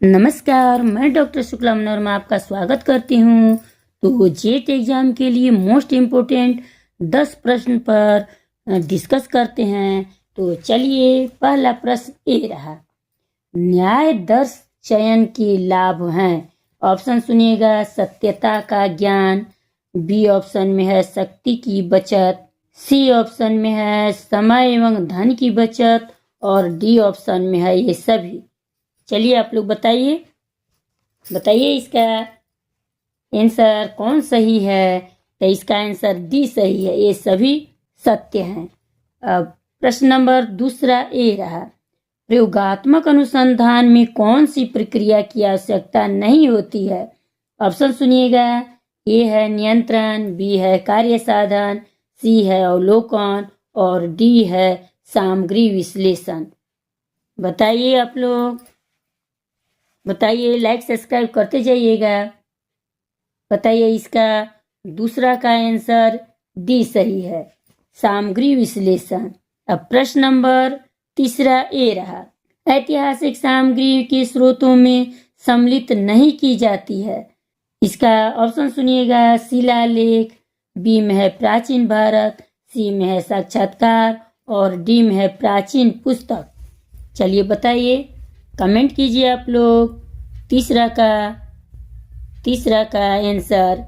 नमस्कार, मैं डॉक्टर शुक्ला मनोरमा आपका स्वागत करती हूँ। तो जेट एग्जाम के लिए मोस्ट इम्पोर्टेंट 10 प्रश्न पर डिस्कस करते हैं। तो चलिए, पहला प्रश्न ये रहा, न्याय दर्श चयन के लाभ हैं। ऑप्शन सुनिएगा, सत्यता का ज्ञान, बी ऑप्शन में है शक्ति की बचत, सी ऑप्शन में है समय एवं धन की बचत और डी ऑप्शन में है ये सभी। चलिए आप लोग बताइए इसका आंसर कौन सही है। तो इसका आंसर डी सही है, ये सभी सत्य हैं। अब प्रश्न नंबर दूसरा ए रहा, प्रयोगात्मक अनुसंधान में कौन सी प्रक्रिया की आवश्यकता नहीं होती है। ऑप्शन सुनिएगा, ए है नियंत्रण, बी है कार्य साधन, सी है अवलोकन और डी है सामग्री विश्लेषण। बताइए आप लोग, बताइए, लाइक सब्सक्राइब करते जाइएगा। बताइए, इसका दूसरा का आंसर डी सही है, सामग्री विश्लेषण। अब प्रश्न नंबर तीसरा ए रहा, ऐतिहासिक सामग्री के स्रोतों में सम्मिलित नहीं की जाती है। इसका ऑप्शन सुनिएगा, शिलालेख, बी में है प्राचीन भारत, सी में है साक्षात्कार और डी में है प्राचीन पुस्तक। चलिए बताइए, कमेंट कीजिए आप लोग। तीसरा का आंसर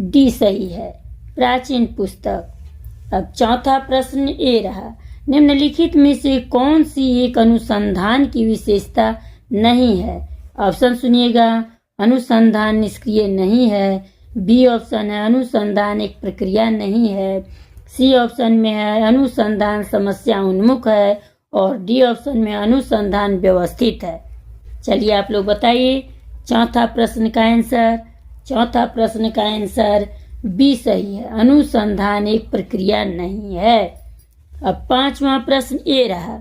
डी सही है, प्राचीन पुस्तक। अब चौथा प्रश्न ए रहा, निम्नलिखित में से कौन सी एक अनुसंधान की विशेषता नहीं है। ऑप्शन सुनिएगा, अनुसंधान निष्क्रिय नहीं है, बी ऑप्शन है अनुसंधान एक प्रक्रिया नहीं है, सी ऑप्शन में है अनुसंधान समस्या उन्मुख है और डी ऑप्शन में अनुसंधान व्यवस्थित है। चलिए आप लोग बताइए, चौथा प्रश्न का आंसर बी सही है, अनुसंधान एक प्रक्रिया नहीं है। अब पांचवा प्रश्न ए रहा,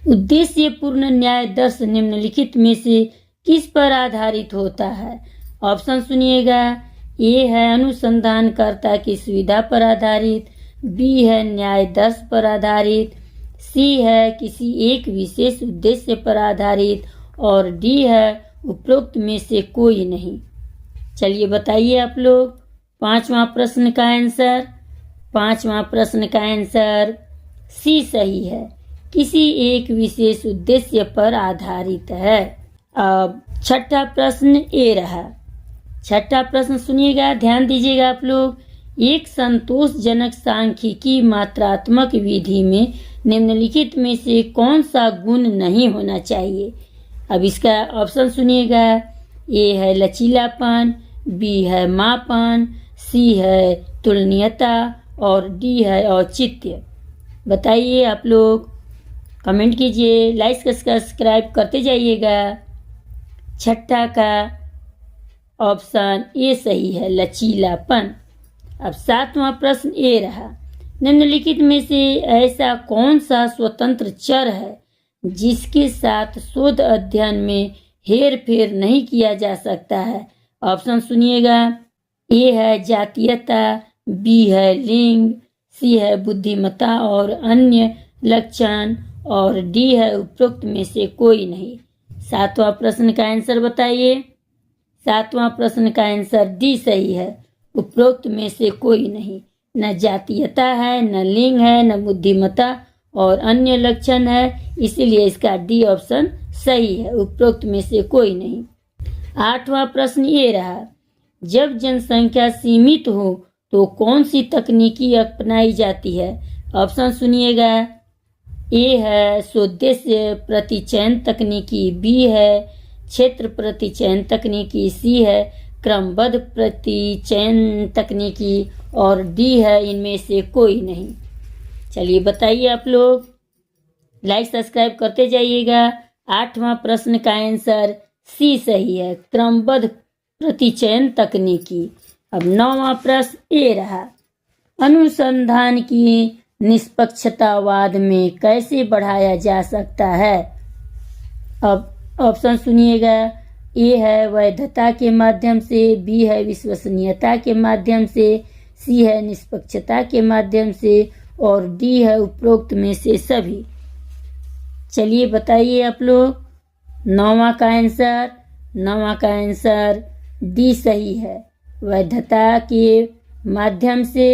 उद्देश्यपूर्ण न्याय दर्श निम्नलिखित में से किस पर आधारित होता है। ऑप्शन सुनिएगा, ए है अनुसंधानकर्ता की सुविधा पर आधारित, बी है न्याय दर्श पर आधारित, सी है किसी एक विशेष उद्देश्य पर आधारित और डी है उपरोक्त में से कोई नहीं। चलिए बताइए आप लोग, पांचवा प्रश्न का आंसर सी सही है, किसी एक विशेष उद्देश्य पर आधारित है। अब छठा प्रश्न ए रहा, छठा प्रश्न सुनिएगा, ध्यान दीजिएगा आप लोग, एक संतोषजनक सांख्यिकी मात्रात्मक विधि में निम्नलिखित में से कौन सा गुण नहीं होना चाहिए। अब इसका ऑप्शन सुनिएगा, ए है लचीलापन, बी है मापन, सी है तुलनीयता और डी है औचित्य। बताइए आप लोग, कमेंट कीजिए, लाइक सब्सक्राइब करते जाइएगा। छठा का ऑप्शन ए सही है, लचीलापन। अब सातवां प्रश्न ए रहा, निम्नलिखित में से ऐसा कौन सा स्वतंत्र चर है जिसके साथ शोध अध्ययन में हेर फेर नहीं किया जा सकता है। ऑप्शन सुनिएगा, ए है जातीयता, बी है लिंग, सी है बुद्धिमत्ता और अन्य लक्षण और डी है उपरोक्त में से कोई नहीं। सातवां प्रश्न का आंसर बताइए। सातवां प्रश्न का आंसर डी सही है, उपरोक्त में से कोई नहीं। न जातीयता है, न लिंग है, न बुद्धिमत्ता और अन्य लक्षण है, इसीलिए इसका डी ऑप्शन सही है, उपरोक्त में से कोई नहीं। आठवां प्रश्न ये रहा, जब जनसंख्या सीमित हो तो कौन सी तकनीकी अपनाई जाती है। ऑप्शन सुनिएगा, ए है स्वदेश्य प्रतिचयन तकनीकी, बी है क्षेत्र प्रतिचयन तकनीकी, सी है क्रमबद्ध प्रतिचयन तकनीकी और डी है इनमें से कोई नहीं। चलिए बताइए आप लोग, लाइक सब्सक्राइब करते जाइएगा। आठवां प्रश्न का आंसर सी सही है, क्रमबद्ध प्रतिचयन तकनीकी। अब नौवां प्रश्न ए रहा, अनुसंधान की निष्पक्षतावाद में कैसे बढ़ाया जा सकता है। अब ऑप्शन सुनिएगा, ए है वैधता के माध्यम से, बी है विश्वसनीयता के माध्यम से, सी है निष्पक्षता के माध्यम से और डी है उपरोक्त में से सभी। चलिए बताइए आप लोग, 9वां का आंसर डी सही है। वैधता के माध्यम से,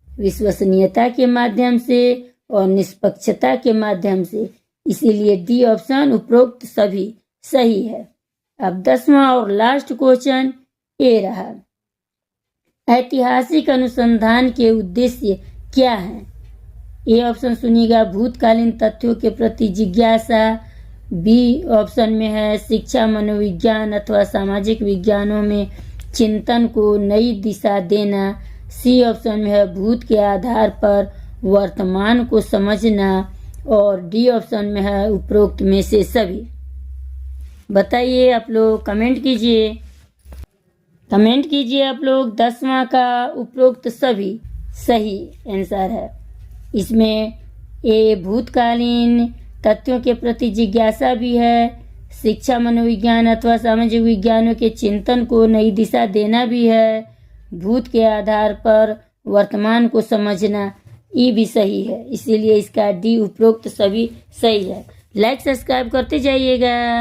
विश्वसनीयता के माध्यम से और निष्पक्षता के माध्यम से, इसीलिए डी ऑप्शन उपरोक्त सभी सही है। अब 10वां और लास्ट क्वेश्चन ए रहा, ऐतिहासिक अनुसंधान के उद्देश्य क्या हैं? ए ऑप्शन सुनिएगा, भूतकालीन तथ्यों के प्रति जिज्ञासा। बी ऑप्शन में है शिक्षा, मनोविज्ञान अथवा सामाजिक विज्ञानों में चिंतन को नई दिशा देना। सी ऑप्शन में है भूत के आधार पर वर्तमान को समझना। और डी ऑप्शन में है उपरोक्त में से सभी। बताइए आप लोग, कमेंट कीजिए आप लोग। 10वां का उपरोक्त सभी सही आंसर है। इसमें ए भूतकालीन तथ्यों के प्रति जिज्ञासा भी है, शिक्षा, मनोविज्ञान अथवा सामाजिक विज्ञानों के चिंतन को नई दिशा देना भी है, भूत के आधार पर वर्तमान को समझना, ये भी सही है। इसीलिए इसका डी उपरोक्त सभी सही है। लाइक सब्सक्राइब करते जाइएगा।